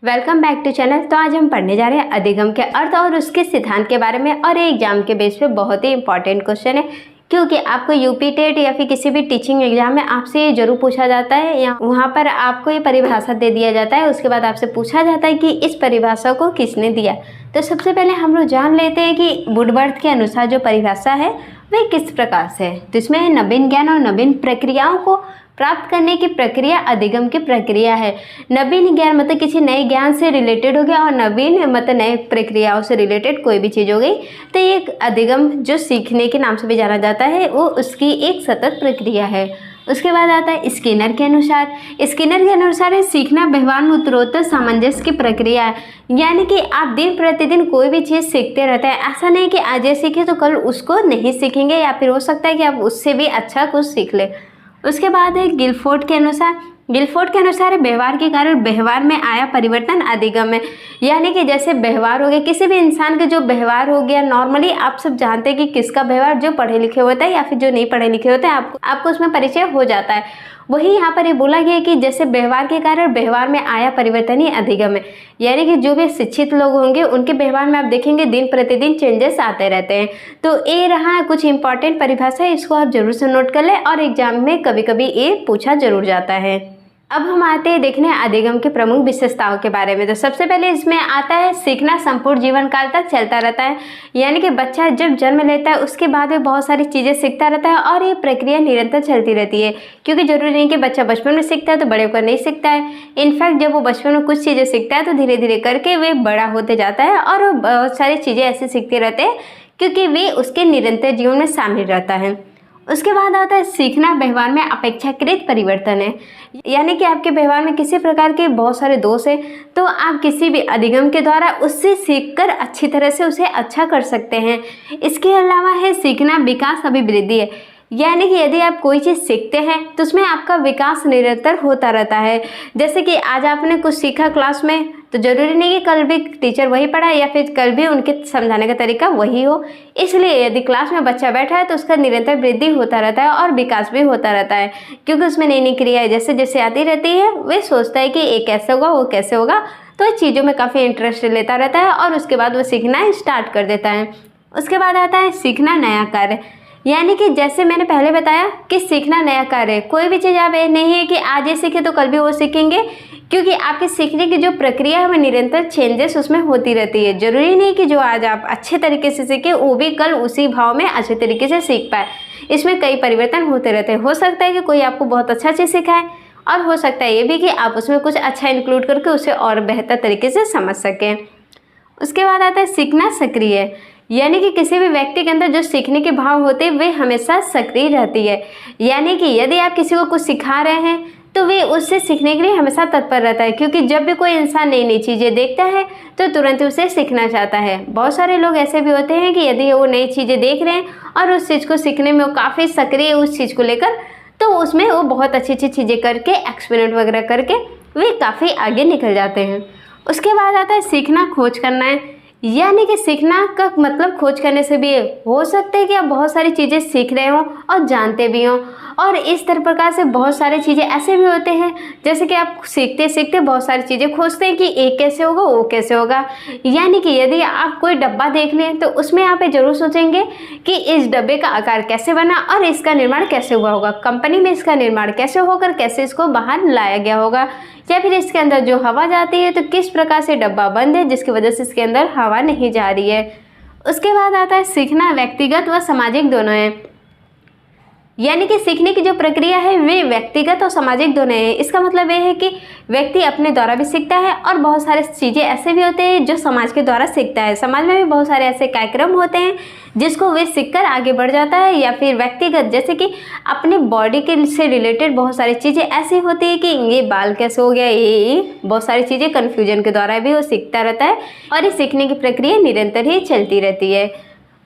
Welcome back to channel. तो आज हम पढ़ने जा रहे हैं अधिगम के अर्थ और उसके सिद्धांत के बारे में। और एग्जाम के बेस पे बहुत ही इंपॉर्टेंट क्वेश्चन है, क्योंकि आपको यूपी टेट या फिर किसी भी टीचिंग एग्जाम में आपसे ये जरूर पूछा जाता है, या वहाँ पर आपको ये परिभाषा दे दिया जाता है। उसके बाद आपसे पूछा जाता है कि इस परिभाषा को किसने दिया। तो सबसे पहले हम लोग जान लेते हैं कि वुडवर्थ के अनुसार जो परिभाषा है वह किस प्रकार से है। तो इसमें नवीन ज्ञान और नवीन प्रक्रियाओं को प्राप्त करने की प्रक्रिया अधिगम की प्रक्रिया है। नवीन ज्ञान मतलब किसी नए ज्ञान से रिलेटेड हो गया, और नवीन मतलब नए प्रक्रियाओं से रिलेटेड कोई भी चीज़ हो गई। तो ये एक अधिगम जो सीखने के नाम से भी जाना जाता है, वो उसकी एक सतत प्रक्रिया है। उसके बाद आता है स्किनर के अनुसार सीखना व्यवहार में उत्तरोत्तर सामंजस्य की प्रक्रिया है। यानी कि आप दिन प्रतिदिन कोई भी चीज़ सीखते रहते हैं। ऐसा नहीं कि आज ये सीखे तो कल उसको नहीं सीखेंगे, या फिर हो सकता है कि आप उससे भी अच्छा कुछ सीख ले। उसके बाद है गिलफोर्ड के अनुसार व्यवहार के कारण व्यवहार में आया परिवर्तन अधिगम है। यानी कि जैसे व्यवहार हो गया, किसी भी इंसान का जो व्यवहार हो गया, नॉर्मली आप सब जानते हैं कि किसका व्यवहार, जो पढ़े लिखे होता है या फिर जो नहीं पढ़े लिखे होते हैं, आपको उसमें परिचय हो जाता है। वही यहाँ पर ये बोला गया है कि जैसे व्यवहार के कारण व्यवहार में आया परिवर्तन ही अधिगम है। यानी कि जो भी शिक्षित लोग होंगे उनके व्यवहार में आप देखेंगे दिन प्रतिदिन चेंजेस आते रहते हैं। तो ये रहा कुछ इंपॉर्टेंट परिभाषा है, इसको आप जरूर से नोट कर लें, और एग्जाम में कभी कभी ये पूछा जरूर जाता है। अब हम आते हैं देखने अधिगम की प्रमुख विशेषताओं के बारे में। तो सबसे पहले इसमें आता है सीखना संपूर्ण जीवन काल तक चलता रहता है। यानी कि बच्चा जब जन्म लेता है उसके बाद में बहुत सारी चीज़ें सीखता रहता है, और ये प्रक्रिया निरंतर चलती रहती है। क्योंकि जरूरी नहीं कि बच्चा बचपन में सीखता है तो बड़े होकर नहीं सीखता है। इनफैक्ट जब वो बचपन में कुछ चीज़ें सीखता है तो धीरे धीरे करके वे बड़ा होते जाता है, और वो बहुत सारी चीज़ें ऐसे सीखते रहते हैं क्योंकि वे उसके निरंतर जीवन में शामिल रहता है। उसके बाद आता है सीखना व्यवहार में अपेक्षाकृत परिवर्तन है। यानी कि आपके व्यवहार में किसी प्रकार के बहुत सारे दोष हैं, तो आप किसी भी अधिगम के द्वारा उससे सीखकर अच्छी तरह से उसे अच्छा कर सकते हैं। इसके अलावा है सीखना विकास अभिवृद्धि है। यानी कि यदि आप कोई चीज़ सीखते हैं तो उसमें आपका विकास निरंतर होता रहता है। जैसे कि आज आपने कुछ सीखा क्लास में, तो ज़रूरी नहीं कि कल भी टीचर वही पढ़ाए या फिर कल भी उनके समझाने का तरीका वही हो। इसलिए यदि क्लास में बच्चा बैठा है तो उसका निरंतर वृद्धि होता रहता है और विकास भी होता रहता है, क्योंकि उसमें नई नई क्रियाएं जैसे जैसे आती रहती है, वे सोचता है कि ये कैसे होगा, वो कैसे होगा। तो इस चीज़ों में काफ़ी इंटरेस्ट लेता रहता है, और उसके बाद वो सीखना स्टार्ट कर देता है। उसके बाद आता है सीखना नया कार्य। यानी कि जैसे मैंने पहले बताया कि सीखना नया कार्य है। कोई भी चीज़ आप ये नहीं है कि आज ये सीखे तो कल भी वो सीखेंगे, क्योंकि आपके सीखने की जो प्रक्रिया है वो निरंतर चेंजेस उसमें होती रहती है। जरूरी नहीं कि जो आज आप अच्छे तरीके से सीखे वो भी कल उसी भाव में अच्छे तरीके से सीख पाए। इसमें कई परिवर्तन होते रहते हैं। हो सकता है कि कोई आपको बहुत अच्छा चीज़ सिखाए, और हो सकता है ये भी कि आप उसमें कुछ अच्छा इंक्लूड करके उसे और बेहतर तरीके से समझ सकें। उसके बाद आता है सीखना सक्रिय। यानी कि किसी भी व्यक्ति के अंदर जो सीखने के भाव होते हैं वे हमेशा सक्रिय रहती है। यानी कि यदि आप किसी को कुछ सिखा रहे हैं तो वे उससे सीखने के लिए हमेशा तत्पर रहता है, क्योंकि जब भी कोई इंसान नई नई चीज़ें देखता है तो तुरंत उसे सीखना चाहता है। बहुत सारे लोग ऐसे भी होते हैं कि यदि वो नई चीज़ें देख रहे हैं और उस चीज़ को सीखने में वो काफ़ी सक्रिय है उस चीज़ को लेकर, तो उसमें वो बहुत अच्छी अच्छी चीज़ें करके एक्सपेरिमेंट वगैरह करके वे काफ़ी आगे निकल जाते हैं। उसके बाद आता है सीखना खोज करना है। यानी कि सीखना का मतलब खोज करने से भी हो सकता है कि आप बहुत सारी चीज़ें सीख रहे हो और जानते भी हो, और इस तरह प्रकार से बहुत सारी चीज़ें ऐसे भी होते हैं जैसे कि आप सीखते सीखते बहुत सारी चीज़ें खोजते हैं कि एक कैसे होगा, वो कैसे होगा। यानी कि यदि आप कोई डब्बा देख लें तो उसमें आप ये जरूर सोचेंगे कि इस डब्बे का आकार कैसे बना और इसका निर्माण कैसे हुआ होगा, कंपनी में इसका निर्माण कैसे होकर कैसे इसको बाहर लाया गया होगा, या फिर इसके अंदर जो हवा जाती है तो किस प्रकार से डब्बा बंद है जिसकी वजह से इसके अंदर हवा नहीं जा रही है। उसके बाद आता है सीखना व्यक्तिगत व सामाजिक दोनों है। यानी कि सीखने की जो प्रक्रिया है वे व्यक्तिगत और सामाजिक दोनों है। इसका मतलब ये है कि व्यक्ति अपने द्वारा भी सीखता है, और बहुत सारे चीज़ें ऐसे भी होते हैं जो समाज के द्वारा सीखता है। समाज में भी बहुत सारे ऐसे कार्यक्रम होते हैं जिसको वे सीखकर आगे बढ़ जाता है। या फिर व्यक्तिगत जैसे कि अपने बॉडी के से रिलेटेड बहुत सारी चीज़ें ऐसी होती है कि ये बाल कैसे हो गया, ये बहुत सारी चीज़ें कन्फ्यूजन के द्वारा भी वो सीखता रहता है, और इस सीखने की प्रक्रिया निरंतर ही चलती रहती है।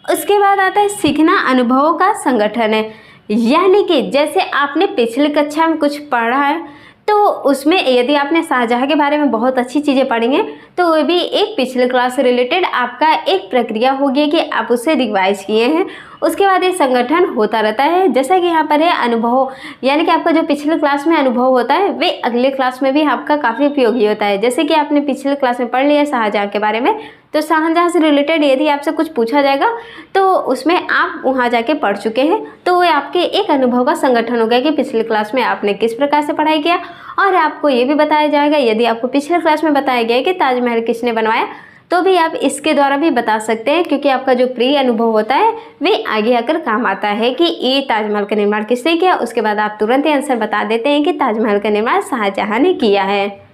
उसके बाद आता है सीखना अनुभवों का संगठन है। यानी कि जैसे आपने पिछली कक्षा में कुछ पढ़ा है तो उसमें यदि आपने शाहजहाँ के बारे में बहुत अच्छी चीज़ें पढ़ी हैं तो वो भी एक पिछले क्लास से रिलेटेड आपका एक प्रक्रिया होगी कि आप उसे रिवाइज किए हैं। उसके बाद ये संगठन होता रहता है। जैसा कि यहाँ पर है अनुभव, यानी कि आपका जो पिछले क्लास में अनुभव होता है वे अगले क्लास में भी आपका काफ़ी उपयोगी होता है। जैसे कि आपने पिछले क्लास में पढ़ लिया शाहजहाँ के बारे में, तो शाहजहाँ से रिलेटेड यदि आपसे कुछ पूछा जाएगा तो उसमें आप वहाँ जाके पढ़ चुके हैं, तो वो आपके एक अनुभव का संगठन हो गया कि पिछले क्लास में आपने किस प्रकार से पढ़ाई किया। और आपको ये भी बताया जाएगा, यदि आपको पिछले क्लास में बताया गया है कि ताजमहल किसने बनवाया, तो भी आप इसके द्वारा भी बता सकते हैं, क्योंकि आपका जो प्री अनुभव होता है वे आगे आकर काम आता है कि ये ताजमहल का निर्माण किसने किया। उसके बाद आप तुरंत ही आंसर बता देते हैं कि ताजमहल का निर्माण शाहजहाँ ने किया है।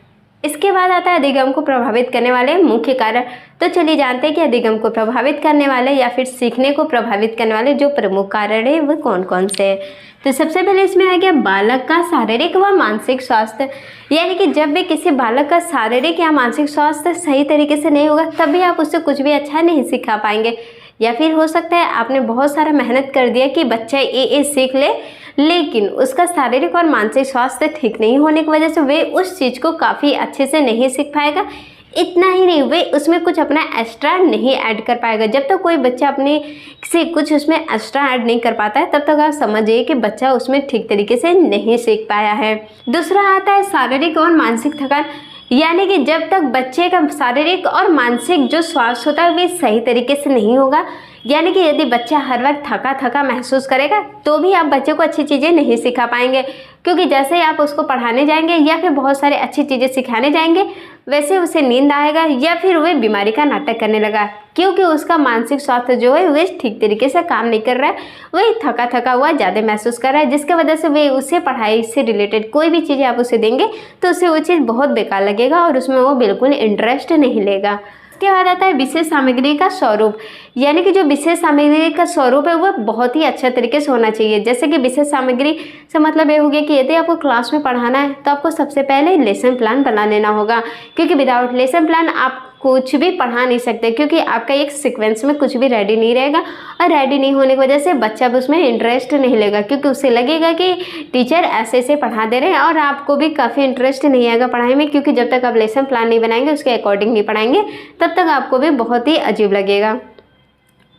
इसके बाद आता है अधिगम को प्रभावित करने वाले मुख्य कारण। तो चलिए जानते हैं कि अधिगम को प्रभावित करने वाले या फिर सीखने को प्रभावित करने वाले जो प्रमुख कारण है वो कौन कौन से हैं। तो सबसे पहले इसमें आ गया बालक का शारीरिक व मानसिक स्वास्थ्य, यानी कि जब भी किसी बालक का शारीरिक या मानसिक स्वास्थ्य सही तरीके से नहीं होगा तभी आप उससे कुछ भी अच्छा नहीं सिखा पाएंगे। या फिर हो सकता है आपने बहुत सारा मेहनत कर दिया कि बच्चा ये सीख ले, लेकिन उसका शारीरिक और मानसिक स्वास्थ्य ठीक नहीं होने की वजह से वे उस चीज़ को काफ़ी अच्छे से नहीं सीख पाएगा। इतना ही नहीं, वे उसमें कुछ अपना एक्स्ट्रा नहीं ऐड कर पाएगा। जब तक कोई बच्चा अपने से कुछ उसमें एक्स्ट्रा ऐड नहीं कर पाता है तब तक आप समझिए कि बच्चा उसमें ठीक तरीके से नहीं सीख पाया है। दूसरा आता है शारीरिक और मानसिक थकान, यानी कि जब तक बच्चे का शारीरिक और मानसिक जो स्वास्थ्य होता है वे सही तरीके से नहीं होगा, यानी कि यदि बच्चा हर वक्त थका थका महसूस करेगा तो भी आप बच्चे को अच्छी चीज़ें नहीं सिखा पाएंगे, क्योंकि जैसे ही आप उसको पढ़ाने जाएंगे या फिर बहुत सारे अच्छी चीज़ें सिखाने जाएंगे वैसे उसे नींद आएगा या फिर वह बीमारी का नाटक करने लगा, क्योंकि उसका मानसिक स्वास्थ्य जो है वह ठीक तरीके से काम नहीं कर रहा है, वही थका थका हुआ ज़्यादा महसूस कर रहा है, जिसकी वजह से वह उसे पढ़ाई से रिलेटेड कोई भी चीज़ें आप उसे देंगे तो उसे वो चीज़ बहुत बेकार लगेगा और उसमें वो बिल्कुल इंटरेस्ट नहीं लेगा। इसके बाद आता है विशेष सामग्री का स्वरूप, यानी कि जो विशेष सामग्री का स्वरूप है वह बहुत ही अच्छा तरीके से होना चाहिए। जैसे कि विशेष सामग्री से मतलब ये हो गया कि यदि आपको क्लास में पढ़ाना है तो आपको सबसे पहले लेसन प्लान बना लेना होगा, क्योंकि विदाउट लेसन प्लान आप कुछ भी पढ़ा नहीं सकते, क्योंकि आपका एक सीक्वेंस में कुछ भी रेडी नहीं रहेगा और रेडी नहीं होने की वजह से बच्चा भी उसमें इंटरेस्ट नहीं लेगा, क्योंकि उसे लगेगा कि टीचर ऐसे ऐसे पढ़ा दे रहे हैं और आपको भी काफ़ी इंटरेस्ट नहीं आएगा पढ़ाई में, क्योंकि जब तक आप लेसन प्लान नहीं बनाएंगे उसके अकॉर्डिंग नहीं पढ़ाएंगे तब तक आपको भी बहुत ही अजीब लगेगा।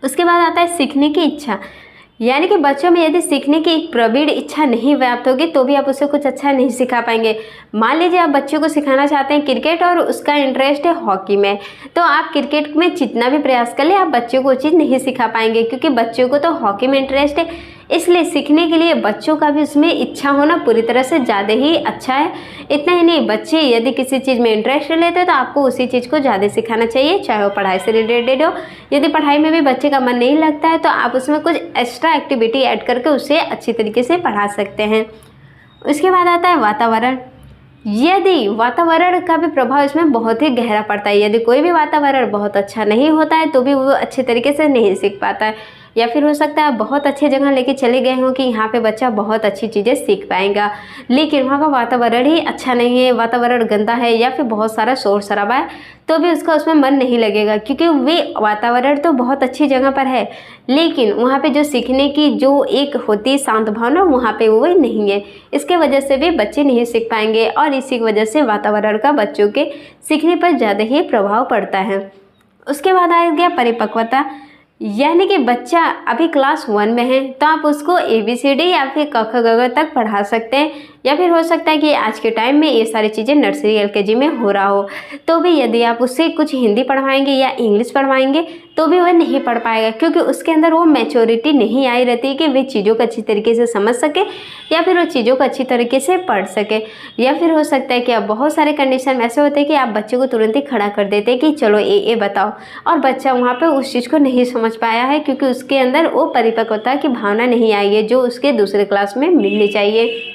उसके बाद आता है सीखने की इच्छा, यानी कि बच्चों में यदि सीखने की एक प्रबीण इच्छा नहीं व्याप्त होगी तो भी आप उसे कुछ अच्छा नहीं सिखा पाएंगे। मान लीजिए आप बच्चों को सिखाना चाहते हैं क्रिकेट और उसका इंटरेस्ट है हॉकी में, तो आप क्रिकेट में जितना भी प्रयास कर ले आप बच्चों को वो चीज़ नहीं सिखा पाएंगे, क्योंकि बच्चों को तो हॉकी में इंटरेस्ट है। इसलिए सीखने के लिए बच्चों का भी उसमें इच्छा होना पूरी तरह से ज़्यादा ही अच्छा है। इतना ही नहीं, बच्चे यदि किसी चीज़ में इंटरेस्ट लेते हैं तो आपको उसी चीज़ को ज़्यादा सिखाना चाहिए, चाहे वो पढ़ाई से रिलेटेड हो। यदि पढ़ाई में भी बच्चे का मन नहीं लगता है तो आप उसमें कुछ एक्स्ट्रा एक्टिविटी ऐड करके उसे अच्छी तरीके से पढ़ा सकते हैं। उसके बाद आता है वातावरण, यदि वातावरण का भी प्रभाव इसमें बहुत ही गहरा पड़ता है। यदि कोई भी वातावरण बहुत अच्छा नहीं होता है तो भी वो अच्छे तरीके से नहीं सीख पाता है। या फिर हो सकता है आप बहुत अच्छी जगह लेके चले गए हों कि यहाँ पे बच्चा बहुत अच्छी चीज़ें सीख पाएगा, लेकिन वहाँ का वातावरण ही अच्छा नहीं है, वातावरण गंदा है या फिर बहुत सारा शोर शराबा है, तो भी उसका उसमें मन नहीं लगेगा, क्योंकि वे वातावरण तो बहुत अच्छी जगह पर है लेकिन वहाँ पे जो सीखने की जो एक होती है शांत भावना वहाँ पे वो नहीं है। इसके वजह से भी बच्चे नहीं सीख पाएंगे और इसी वजह से वातावरण का बच्चों के सीखने पर ज़्यादा ही प्रभाव पड़ता है। उसके बाद आ गया परिपक्वता, यानी कि बच्चा अभी क्लास 1 में है तो आप उसको ABCD या फिर क ख ग घ तक पढ़ा सकते हैं, या फिर हो सकता है कि आज के टाइम में ये सारी चीज़ें नर्सरी LKG में हो रहा हो, तो भी यदि आप उससे कुछ हिंदी पढ़वाएंगे या इंग्लिश पढ़वाएंगे तो भी वह नहीं पढ़ पाएगा, क्योंकि उसके अंदर वो मैच्योरिटी नहीं आई रहती कि वे चीज़ों को अच्छी तरीके से समझ सके या फिर वो चीज़ों को अच्छी तरीके से पढ़ सके। या फिर हो सकता है कि अब बहुत सारे कंडीशन ऐसे होते हैं कि आप बच्चे को तुरंत ही खड़ा कर देते हैं कि चलो ए बताओ, और बच्चा वहाँ पर उस चीज़ को नहीं समझ पाया है, क्योंकि उसके अंदर वो परिपक्वता की भावना नहीं आई है जो उसके दूसरे क्लास में मिलनी चाहिए।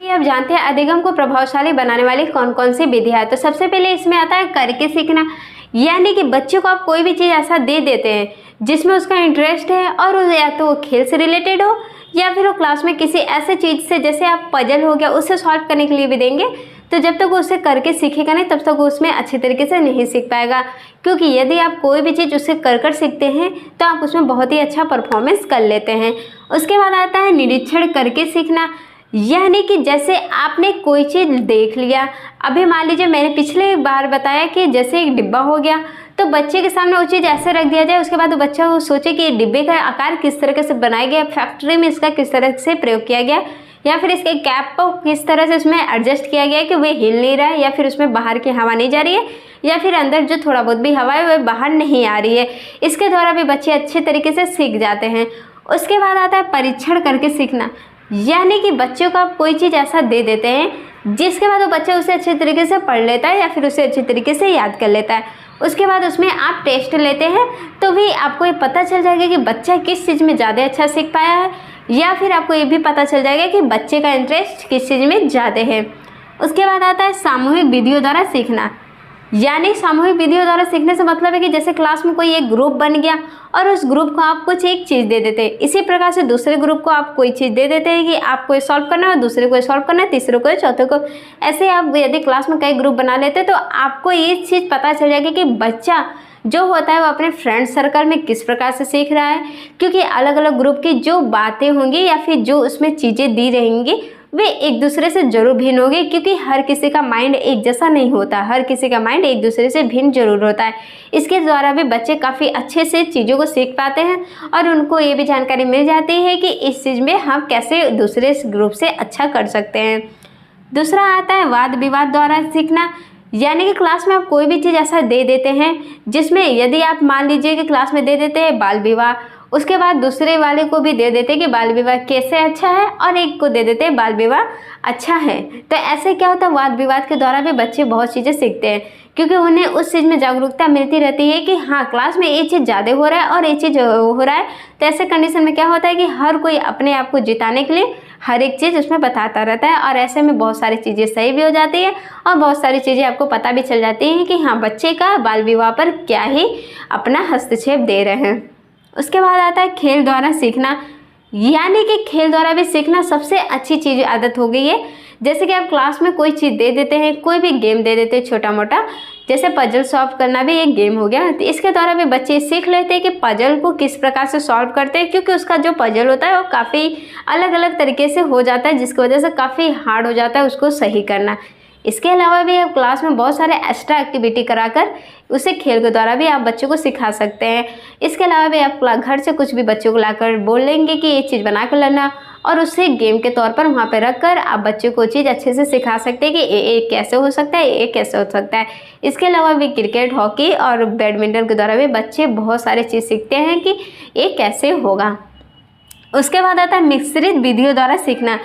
आप जानते हैं अधिगम को प्रभावशाली बनाने वाली कौन कौन सी विधियां है। तो सबसे पहले इसमें आता है करके सीखना, यानी कि बच्चे को आप कोई भी चीज़ ऐसा दे देते हैं जिसमें उसका इंटरेस्ट है और या तो वो खेल से रिलेटेड हो या फिर वो क्लास में किसी ऐसे चीज़ से, जैसे आप पजल हो गया उसे सॉल्व करने के लिए भी देंगे, तो जब तक वो उसे करके सीखेगा नहीं तब तक वो उसमें अच्छे तरीके से नहीं सीख पाएगा। क्योंकि यदि आप कोई भी चीज़ उससे कर सीखते हैं तो आप उसमें बहुत ही अच्छा परफॉर्मेंस कर लेते हैं। उसके बाद आता है निरीक्षण करके सीखना, यानी कि जैसे आपने कोई चीज़ देख लिया, अभी मान लीजिए मैंने पिछले बार बताया कि जैसे एक डिब्बा हो गया तो बच्चे के सामने वो चीज़ ऐसे रख दिया जाए, उसके बाद वो बच्चा वो सोचे कि डिब्बे का आकार किस तरीके से बनाया गया, फैक्ट्री में इसका किस तरह से प्रयोग किया गया, या फिर इसके कैप को किस तरह से उसमें एडजस्ट किया गया है कि वह हिल नहीं रहा है, या फिर उसमें बाहर की हवा नहीं जा रही है, या फिर अंदर जो थोड़ा बहुत भी हवा है वह बाहर नहीं आ रही है। इसके द्वारा भी बच्चे अच्छे तरीके से सीख जाते हैं। उसके बाद आता है परीक्षण करके सीखना, यानी कि बच्चों को आप कोई चीज़ ऐसा दे देते हैं जिसके बाद वो बच्चा उसे अच्छे तरीके से पढ़ लेता है या फिर उसे अच्छे तरीके से याद कर लेता है। उसके बाद उसमें आप टेस्ट लेते हैं तो भी आपको ये पता चल जाएगा कि बच्चा किस चीज़ में ज़्यादा अच्छा सीख पाया है, या फिर आपको ये भी पता चल जाएगा कि बच्चे का इंटरेस्ट किस चीज़ में ज़्यादा है। उसके बाद आता है सामूहिक विधियों द्वारा सीखना, यानी सामूहिक विधियों द्वारा सीखने से मतलब है कि जैसे क्लास में कोई एक ग्रुप बन गया और उस ग्रुप को आप कुछ एक चीज़ दे देते हैं, इसी प्रकार से दूसरे ग्रुप को आप कोई चीज़ दे देते हैं कि आपको ये सॉल्व करना है, दूसरे को सॉल्व करना है, तीसरे को, चौथे को। ऐसे आप यदि क्लास में कई ग्रुप बना लेते तो आपको ये चीज़ पता चल जाएगी कि बच्चा जो होता है वो अपने फ्रेंड सर्कल में किस प्रकार से सीख रहा है, क्योंकि अलग अलग ग्रुप की जो बातें होंगी या फिर जो उसमें चीज़ें दी रहेंगी वे एक दूसरे से जरूर भिन्न होगी, क्योंकि हर किसी का माइंड एक जैसा नहीं होता, हर किसी का माइंड एक दूसरे से भिन्न जरूर होता है। इसके द्वारा भी बच्चे काफ़ी अच्छे से चीज़ों को सीख पाते हैं और उनको ये भी जानकारी मिल जाती है कि इस चीज़ में हम कैसे दूसरे ग्रुप से अच्छा कर सकते हैं। दूसरा आता है वाद विवाद द्वारा सीखना, यानी कि क्लास में आप कोई भी चीज़ ऐसा दे देते हैं जिसमें यदि आप मान लीजिए कि क्लास में दे देते हैं बाल विवाह, उसके बाद दूसरे वाले को भी दे देते हैं कि बाल विवाह कैसे अच्छा है और एक को दे देते हैं बाल विवाह अच्छा है। तो ऐसे क्या होता है, वाद विवाद के द्वारा भी बच्चे बहुत चीज़ें सीखते हैं, क्योंकि उन्हें उस चीज़ में जागरूकता मिलती रहती है कि हाँ क्लास में ये चीज़ ज़्यादा हो रहा है और ये चीज़ हो रहा है। तो ऐसे कंडीशन में क्या होता है कि हर कोई अपने आप को जिताने के लिए हर एक चीज़ उसमें बताता रहता है, और ऐसे में बहुत सारी चीज़ें सही भी हो जाती है और बहुत सारी चीज़ें आपको पता भी चल जाती हैं कि हाँ बच्चे का बाल विवाह पर क्या ही अपना हस्तक्षेप दे रहे हैं। उसके बाद आता है खेल द्वारा सीखना, यानी कि खेल द्वारा भी सीखना सबसे अच्छी चीज़ आदत हो गई है। जैसे कि आप क्लास में कोई चीज़ दे देते हैं, कोई भी गेम दे देते हैं छोटा मोटा, जैसे पजल सॉल्व करना भी एक गेम हो गया, तो इसके द्वारा भी बच्चे सीख लेते हैं कि पजल को किस प्रकार से सॉल्व करते हैं, क्योंकि उसका जो पजल होता है वो काफ़ी अलग अलग तरीके से हो जाता है, जिसकी वजह से काफ़ी हार्ड हो जाता है उसको सही करना। इसके अलावा भी आप क्लास में बहुत सारे एक्स्ट्रा एक्टिविटी कराकर उसे खेल के द्वारा भी आप बच्चों को सिखा सकते हैं। इसके अलावा भी आप घर से कुछ भी बच्चों को लाकर बोलेंगे कि ये चीज़ बना कर लाना, और उसे गेम के तौर पर वहाँ पे रखकर आप बच्चों को चीज़ अच्छे से सिखा सकते हैं कि ये कैसे हो सकता है, ये कैसे हो सकता है। इसके अलावा भी क्रिकेट, हॉकी और बैडमिंटन के द्वारा भी बच्चे बहुत सारे चीज़ सीखते हैं कि ये कैसे होगा। उसके बाद आता है मिश्रित विधियों द्वारा सीखना,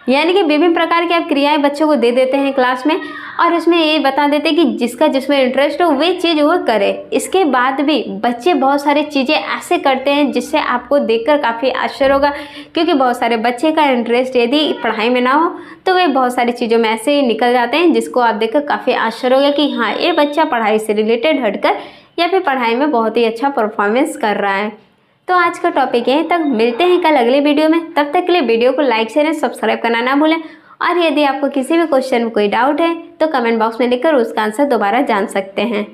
यानी कि विभिन्न प्रकार की आप क्रियाएं बच्चों को दे देते हैं क्लास में, और उसमें ये बता देते हैं कि जिसका जिसमें इंटरेस्ट हो वे चीज़ वो करे। इसके बाद भी बच्चे बहुत सारी चीज़ें ऐसे करते हैं जिससे आपको देखकर काफ़ी आश्चर्य होगा, क्योंकि बहुत सारे बच्चे का इंटरेस्ट यदि पढ़ाई में ना हो तो वे बहुत सारी चीज़ों में ऐसे ही निकल जाते हैं जिसको आप देखकर काफ़ी आश्चर्य होगा कि हाँ ये बच्चा पढ़ाई से रिलेटेड हटकर या फिर पढ़ाई में बहुत ही अच्छा परफॉर्मेंस कर रहा है। तो आज का टॉपिक यहीं तक, मिलते हैं कल अगले वीडियो में। तब तक के लिए वीडियो को लाइक शेयर सब्सक्राइब करना ना भूलें, और यदि आपको किसी भी क्वेश्चन में कोई डाउट है तो कमेंट बॉक्स में लिखकर उसका आंसर दोबारा जान सकते हैं।